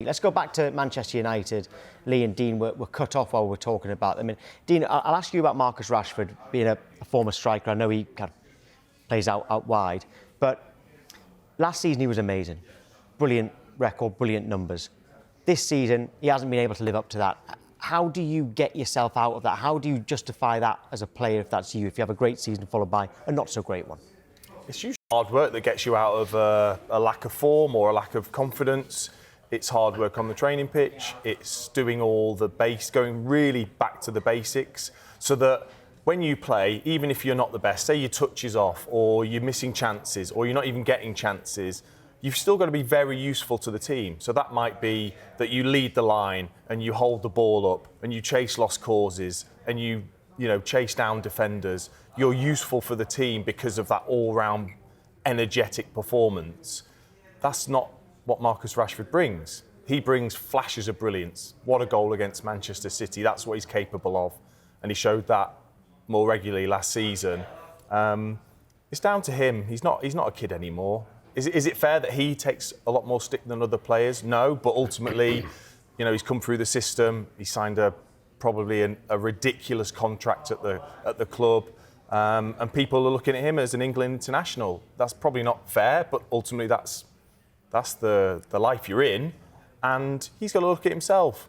Let's go back to Manchester United. Lee and Dean were cut off while we were talking about them. I mean, Dean, I'll ask you about Marcus Rashford being a former striker. I know he kind of plays out wide, but last season he was amazing. Brilliant record, brilliant numbers. This season, he hasn't been able to live up to that. How do you get yourself out of that? How do you justify that as a player, if that's you, if you have a great season followed by a not-so-great one? It's usually hard work that gets you out of a lack of form or a lack of confidence. It's hard work on the training pitch. It's doing all the going really back to the basics, so that when you play, even if you're not the best, say your touch is off or you're missing chances or you're not even getting chances, you've still got to be very useful to the team. So that might be that you lead the line and you hold the ball up and you chase lost causes and you chase down defenders. You're useful for the team because of that all-round energetic performance. That's not what Marcus Rashford brings. He brings flashes of brilliance. What a goal against Manchester City. That's what he's capable of. And he showed that more regularly last season. It's down to him. He's not a kid anymore. Is it fair that he takes a lot more stick than other players? No, but ultimately, he's come through the system. He signed probably a ridiculous contract at the club, and people are looking at him as an England international. That's probably not fair, but ultimately that's the life you're in, and he's got to look at himself.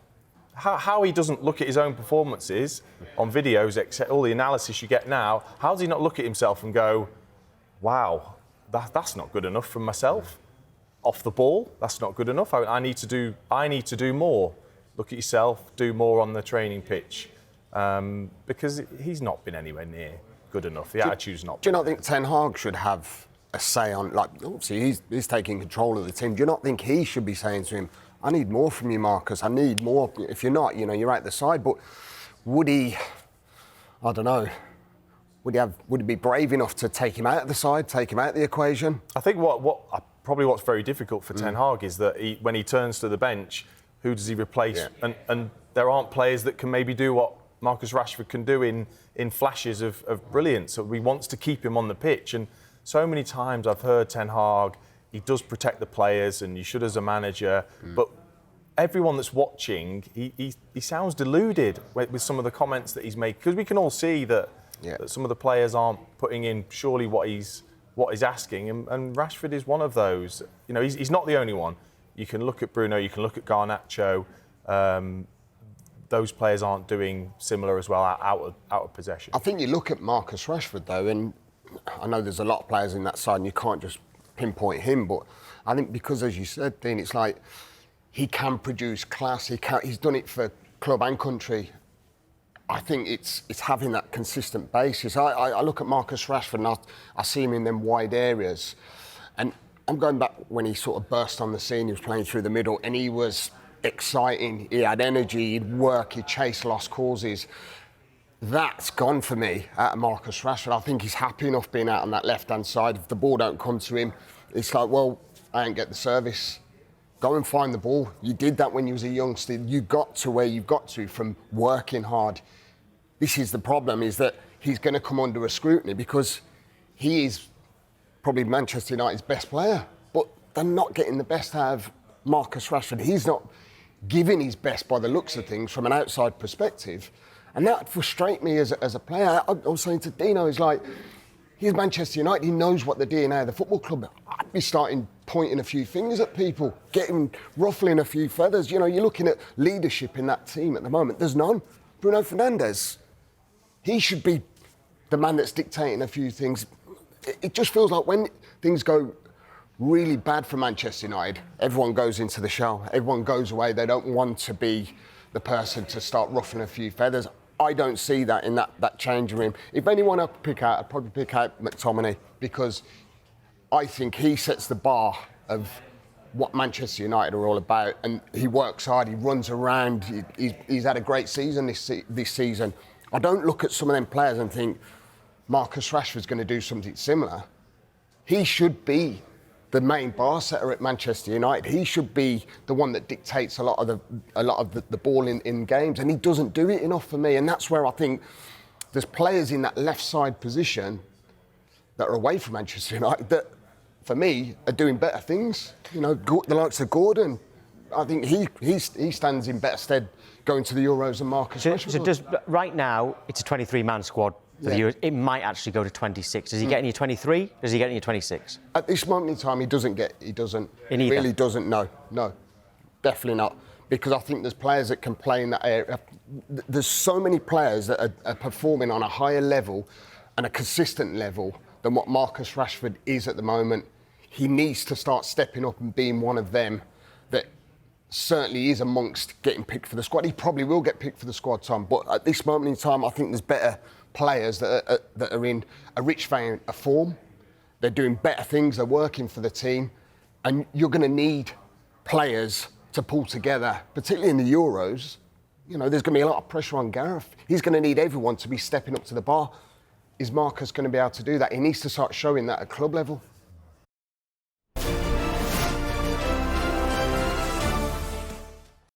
How he doesn't look at his own performances on videos, except all the analysis you get now, how does he not look at himself and go, wow, that's not good enough from myself. Off the ball, that's not good enough. I need to do more. Look at yourself, do more on the training pitch, because he's not been anywhere near good enough. The attitude's not. Do you not think Ten Hag should have a say on? Like, obviously he's taking control of the team. Do you not think he should be saying to him, "I need more from you, Marcus. I need more." If you're not, you're out the side. But would he? I don't know. Would he be brave enough to take him out of the side, take him out of the equation? I think what's very difficult for Ten Hag is that when he turns to the bench, who does he replace? Yeah. And there aren't players that can maybe do what Marcus Rashford can do in flashes of brilliance. So he wants to keep him on the pitch. And so many times I've heard Ten Hag, he does protect the players, and you should as a manager. But everyone that's watching, he sounds deluded with some of the comments that he's made, because we can all see that some of the players aren't putting in surely what he's asking, and Rashford is one of those. He's not the only one. You can look at Bruno, you can look at Garnacho. Those players aren't doing similar as well out of possession. I think you look at Marcus Rashford though, and I know there's a lot of players in that side, and you can't just pinpoint him. But I think because, as you said, Dean, it's like he can produce class. He's done it for club and country. I think it's having that consistent basis. I look at Marcus Rashford and I see him in them wide areas. And I'm going back when he sort of burst on the scene, he was playing through the middle and he was exciting, he had energy, he'd work, he'd chase lost causes. That's gone for me out of Marcus Rashford. I think he's happy enough being out on that left-hand side. If the ball don't come to him, it's like, well, I ain't get the service. Go and find the ball. You did that when you was a youngster. You got to where you've got to from working hard. This is the problem, is that he's going to come under a scrutiny because he is probably Manchester United's best player. But they're not getting the best out of Marcus Rashford. He's not giving his best by the looks of things from an outside perspective. And that frustrates me as a player. I was saying to Dino, he's like, he's Manchester United, he knows what the DNA of the football club. I'd be starting pointing a few fingers at people, ruffling a few feathers. You're looking at leadership in that team at the moment. There's none. Bruno Fernandes, he should be the man that's dictating a few things. It just feels like when things go really bad for Manchester United, everyone goes into the shell, everyone goes away. They don't want to be the person to start ruffling a few feathers. I don't see that in that changing room. If anyone I'd pick out, I'd probably pick out McTominay, because I think he sets the bar of what Manchester United are all about, and he works hard, he runs around, he's had a great season this season. I don't look at some of them players and think Marcus Rashford's going to do something similar. He should be the main bar setter at Manchester United. He should be the one that dictates a lot of the ball in games, and he doesn't do it enough for me. And that's where I think there's players in that left side position that are away from Manchester United that, for me, are doing better things. The likes of Gordon, I think he stands in better stead going to the Euros than Marcus Rashford. So does, right now, it's a 23-man squad for the Euros. It might actually go to 26. Does he get in your 23? Does he get in your 26? At this moment in time, he doesn't. In He either? really doesn't. No, definitely not. Because I think there's players that can play in that area. There's so many players that are performing on a higher level and a consistent level than what Marcus Rashford is at the moment. He needs to start stepping up and being one of them that certainly is amongst getting picked for the squad. He probably will get picked for the squad, Tom, but at this moment in time, I think there's better players that are in a rich vein of form. They're doing better things, they're working for the team, and you're going to need players to pull together, particularly in the Euros. You know, there's going to be a lot of pressure on Gareth. He's going to need everyone to be stepping up to the bar. Is Marcus going to be able to do that? He needs to start showing that at club level.